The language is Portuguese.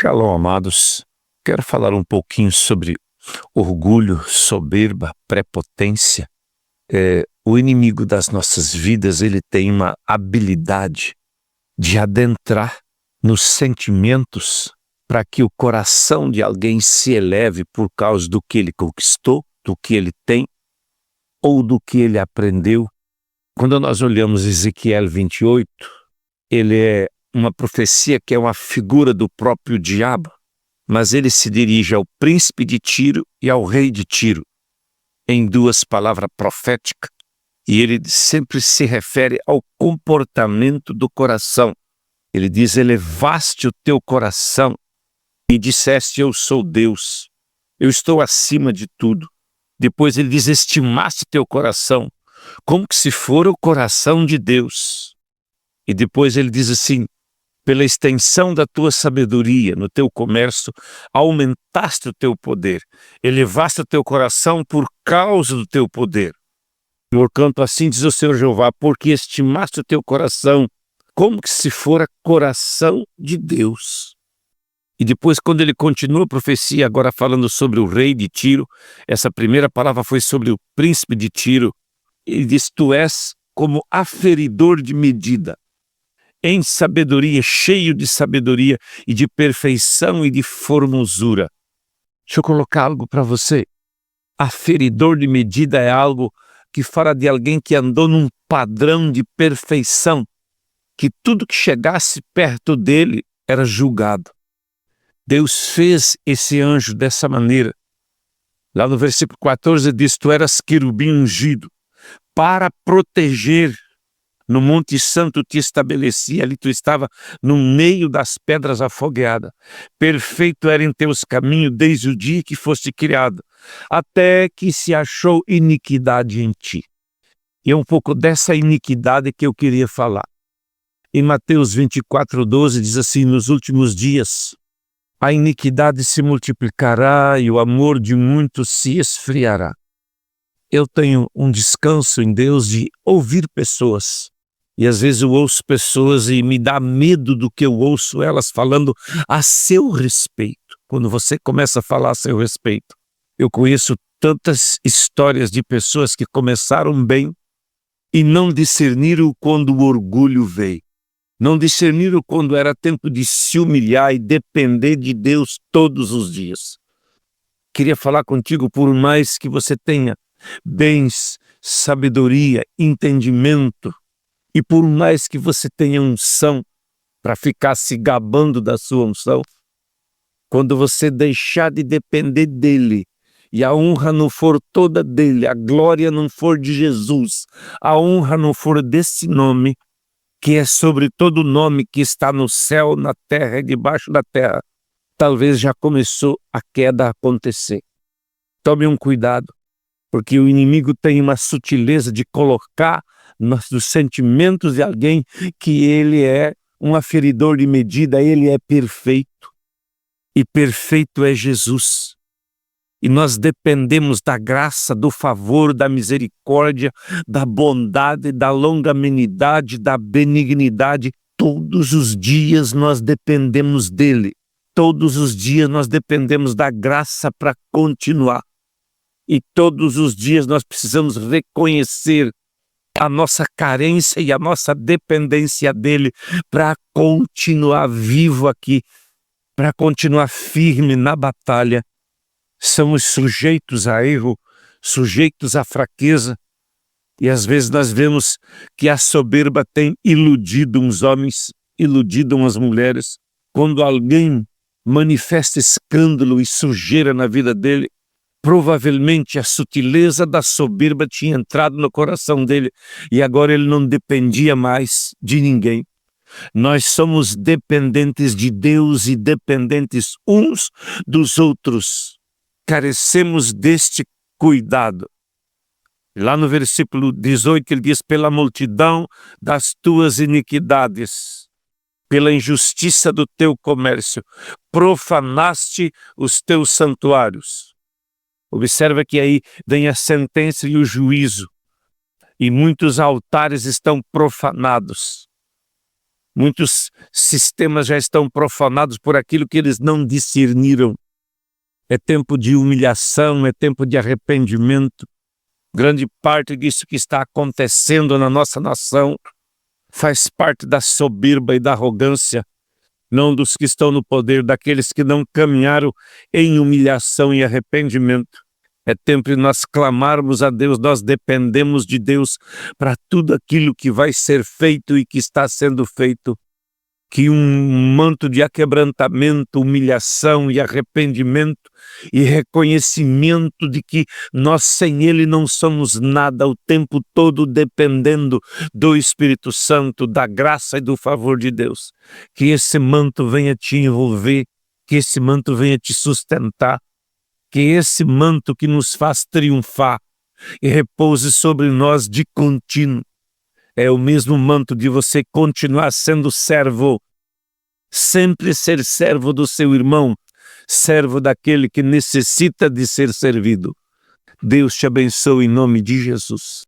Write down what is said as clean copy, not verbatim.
Shalom, amados. Quero falar um pouquinho sobre orgulho, soberba, prepotência. O inimigo das nossas vidas, ele tem uma habilidade de adentrar nos sentimentos para que o coração de alguém se eleve por causa do que ele conquistou, do que ele tem ou do que ele aprendeu. Quando nós olhamos Ezequiel 28, ele é uma profecia que é uma figura do próprio diabo, mas ele se dirige ao príncipe de Tiro e ao rei de Tiro, em duas palavras proféticas, e ele sempre se refere ao comportamento do coração. Ele diz: elevaste o teu coração e disseste: eu sou Deus, eu estou acima de tudo. Depois ele diz: estimaste teu coração, como que se for o coração de Deus. E depois ele diz assim: pela extensão da tua sabedoria no teu comércio, aumentaste o teu poder, elevaste o teu coração por causa do teu poder. Portanto, assim diz o Senhor Jeová, porque estimaste o teu coração, como que se fora coração de Deus. E depois, quando ele continua a profecia, agora falando sobre o rei de Tiro, essa primeira palavra foi sobre o príncipe de Tiro, ele diz: tu és como aferidor de medida, em sabedoria, cheio de sabedoria e de perfeição e de formosura. Deixa eu colocar algo para você. Aferidor de medida é algo que fala de alguém que andou num padrão de perfeição, que tudo que chegasse perto dele era julgado. Deus fez esse anjo dessa maneira. Lá no versículo 14 diz: tu eras querubim ungido para proteger. No Monte Santo te estabeleci, ali tu estava no meio das pedras afogueadas. Perfeito era em teus caminhos desde o dia que foste criado, até que se achou iniquidade em ti. E é um pouco dessa iniquidade que eu queria falar. Em Mateus 24:12 diz assim: nos últimos dias a iniquidade se multiplicará e o amor de muitos se esfriará. Eu tenho um descanso em Deus de ouvir pessoas. E às vezes eu ouço pessoas e me dá medo do que eu ouço elas falando a seu respeito. Quando você começa a falar a seu respeito. Eu conheço tantas histórias de pessoas que começaram bem e não discerniram quando o orgulho veio. Não discerniram quando era tempo de se humilhar e depender de Deus todos os dias. Queria falar contigo, por mais que você tenha bens, sabedoria, entendimento, e por mais que você tenha unção para ficar se gabando da sua unção, quando você deixar de depender dele, e a honra não for toda dele, a glória não for de Jesus, a honra não for desse nome, que é sobre todo nome que está no céu, na terra e debaixo da terra, talvez já começou a queda a acontecer. Tome um cuidado, porque o inimigo tem uma sutileza de colocar nos sentimentos de alguém que ele é um aferidor de medida, ele é perfeito. E perfeito é Jesus. E nós dependemos da graça, do favor, da misericórdia, da bondade, da longanimidade, da benignidade. Todos os dias nós dependemos dele. Todos os dias nós dependemos da graça para continuar. E todos os dias nós precisamos reconhecer a nossa carência e a nossa dependência dele para continuar vivo aqui, para continuar firme na batalha. Somos sujeitos a erro, sujeitos à fraqueza, e às vezes nós vemos que a soberba tem iludido uns homens, iludido umas mulheres. Quando alguém manifesta escândalo e sujeira na vida dele, provavelmente a sutileza da soberba tinha entrado no coração dele e agora ele não dependia mais de ninguém. Nós somos dependentes de Deus e dependentes uns dos outros. Carecemos deste cuidado. Lá no versículo 18 ele diz: pela multidão das tuas iniquidades, pela injustiça do teu comércio, profanaste os teus santuários. Observa que aí vem a sentença e o juízo, e muitos altares estão profanados. Muitos sistemas já estão profanados por aquilo que eles não discerniram. É tempo de humilhação, é tempo de arrependimento. Grande parte disso que está acontecendo na nossa nação faz parte da soberba e da arrogância, não dos que estão no poder, daqueles que não caminharam em humilhação e arrependimento. É tempo de nós clamarmos a Deus, nós dependemos de Deus para tudo aquilo que vai ser feito e que está sendo feito. Que um manto de aquebrantamento, humilhação e arrependimento e reconhecimento de que nós sem Ele não somos nada, o tempo todo dependendo do Espírito Santo, da graça e do favor de Deus. Que esse manto venha te envolver, que esse manto venha te sustentar, que esse manto que nos faz triunfar e repouse sobre nós de contínuo. É o mesmo manto de você continuar sendo servo, sempre ser servo do seu irmão, servo daquele que necessita de ser servido. Deus te abençoe em nome de Jesus.